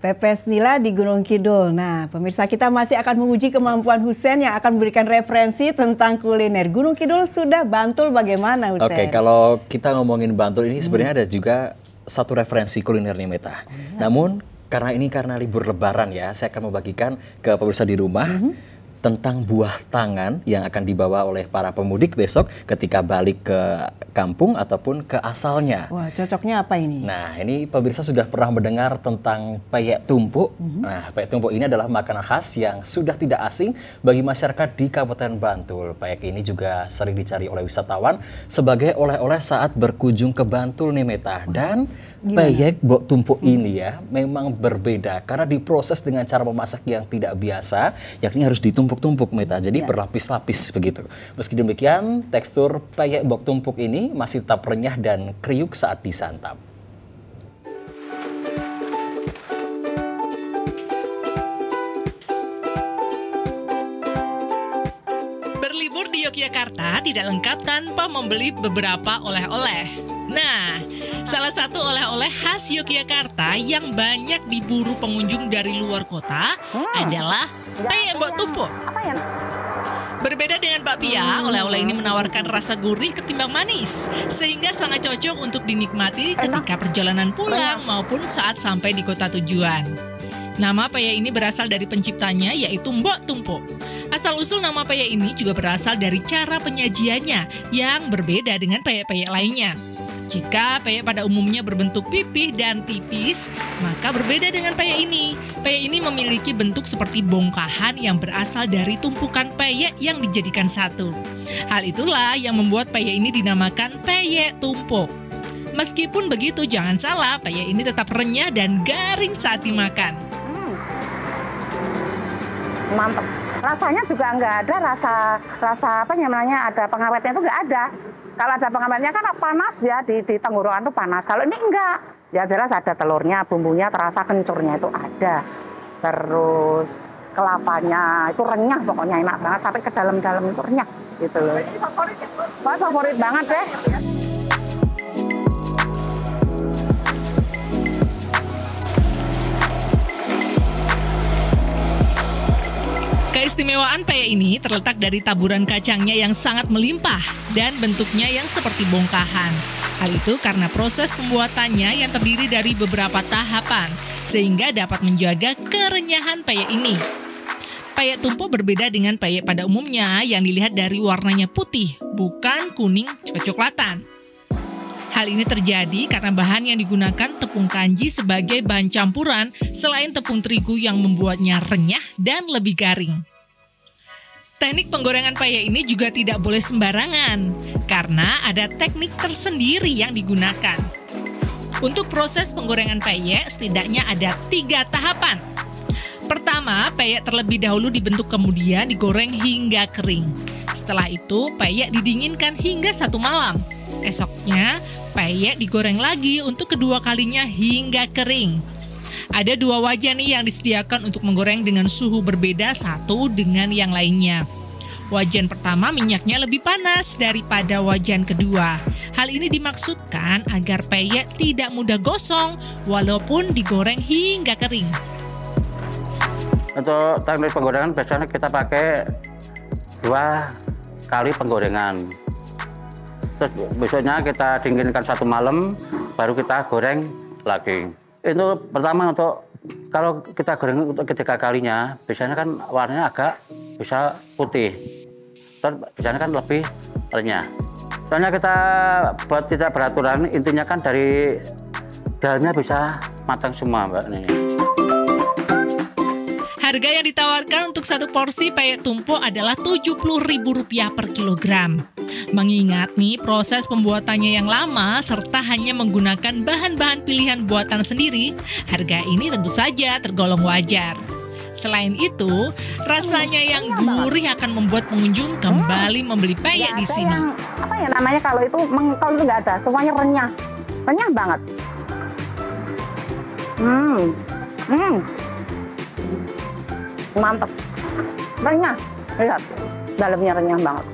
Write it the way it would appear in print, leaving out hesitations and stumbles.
Pepes nila di Gunung Kidul. Nah, pemirsa, kita masih akan menguji kemampuan Husein yang akan memberikan referensi tentang kuliner. Gunung Kidul sudah, Bantul bagaimana, Husein? Oke, kalau kita ngomongin Bantul ini sebenarnya ada juga satu referensi kuliner nih, Meta. Namun karena libur Lebaran ya, saya akan membagikan ke pemirsa di rumah tentang buah tangan yang akan dibawa oleh para pemudik besok ketika balik ke kampung ataupun ke asalnya. Wah, cocoknya apa ini? Nah, ini pemirsa sudah pernah mendengar tentang peyek tumpuk. Nah, peyek tumpuk ini adalah makanan khas yang sudah tidak asing bagi masyarakat di Kabupaten Bantul. Peyek ini juga sering dicari oleh wisatawan sebagai oleh-oleh saat berkunjung ke Bantul nih, Meta. Dan peyek bok tumpuk ini ya memang berbeda karena diproses dengan cara memasak yang tidak biasa, yakni harus ditumpuk-tumpuk, Meta. Jadi berlapis-lapis begitu. Meski demikian, tekstur peyek bok tumpuk ini masih tetap renyah dan kriuk saat disantap. Berlibur di Yogyakarta tidak lengkap tanpa membeli beberapa oleh-oleh. Nah, salah satu oleh-oleh khas Yogyakarta yang banyak diburu pengunjung dari luar kota adalah peyek bok tumpuk. Berbeda dengan bakpia, oleh-oleh ini menawarkan rasa gurih ketimbang manis, sehingga sangat cocok untuk dinikmati ketika perjalanan pulang maupun saat sampai di kota tujuan. Nama peyek ini berasal dari penciptanya, yaitu Mbok Tumpuk. Asal-usul nama peyek ini juga berasal dari cara penyajiannya yang berbeda dengan peyek-peyek lainnya. Jika peyek pada umumnya berbentuk pipih dan tipis, maka berbeda dengan peyek ini. Peyek ini memiliki bentuk seperti bongkahan yang berasal dari tumpukan peyek yang dijadikan satu. Hal itulah yang membuat peyek ini dinamakan peyek tumpuk. Meskipun begitu, jangan salah, peyek ini tetap renyah dan garing saat dimakan. Mantap. Rasanya juga nggak ada rasa apa namanya, ada pengawetnya itu nggak ada. Kalau ada pengawetnya kan panas ya, di tenggorokan itu panas. Kalau ini enggak, ya jelas ada telurnya, bumbunya terasa kencurnya itu ada. Terus kelapanya itu renyah, pokoknya enak banget, sampai ke dalam-dalam itu renyah gitu loh. Ini favorit ya? Favorit banget deh. Keistimewaan peyek ini terletak dari taburan kacangnya yang sangat melimpah dan bentuknya yang seperti bongkahan. Hal itu karena proses pembuatannya yang terdiri dari beberapa tahapan, sehingga dapat menjaga kerenyahan peyek ini. Peyek tumpuk berbeda dengan peyek pada umumnya yang dilihat dari warnanya putih, bukan kuning kecoklatan. Hal ini terjadi karena bahan yang digunakan tepung kanji sebagai bahan campuran selain tepung terigu yang membuatnya renyah dan lebih garing. Teknik penggorengan peyek ini juga tidak boleh sembarangan karena ada teknik tersendiri yang digunakan. Untuk proses penggorengan peyek setidaknya ada 3 tahapan. Pertama, peyek terlebih dahulu dibentuk kemudian digoreng hingga kering. Setelah itu, peyek didinginkan hingga 1 malam. Esoknya, peyek digoreng lagi untuk kedua kalinya hingga kering. Ada 2 wajan nih yang disediakan untuk menggoreng dengan suhu berbeda satu dengan yang lainnya. Wajan pertama minyaknya lebih panas daripada wajan kedua. Hal ini dimaksudkan agar peyek tidak mudah gosong walaupun digoreng hingga kering. Untuk teknik penggorengan biasanya kita pakai 2 kali penggorengan. Terus besoknya kita dinginkan 1 malam, baru kita goreng lagi. Itu pertama untuk kalau kita goreng untuk ketiga kalinya, biasanya kan warnanya agak bisa putih. Terus biasanya kan lebih renyah. Soalnya kita buat tidak beraturan, intinya kan dari dalamnya bisa matang semua, Mbak. Nih. Harga yang ditawarkan untuk satu porsi peyek tumpuk adalah Rp70.000 per kilogram. Mengingat nih proses pembuatannya yang lama serta hanya menggunakan bahan-bahan pilihan buatan sendiri, harga ini tentu saja tergolong wajar. Selain itu, rasanya yang gurih akan membuat pengunjung kembali membeli peyek di sini. Apa ya namanya kalau itu mengkol itu nggak ada, semuanya renyah, renyah banget. Mantap, renyah, lihat dalamnya renyah banget.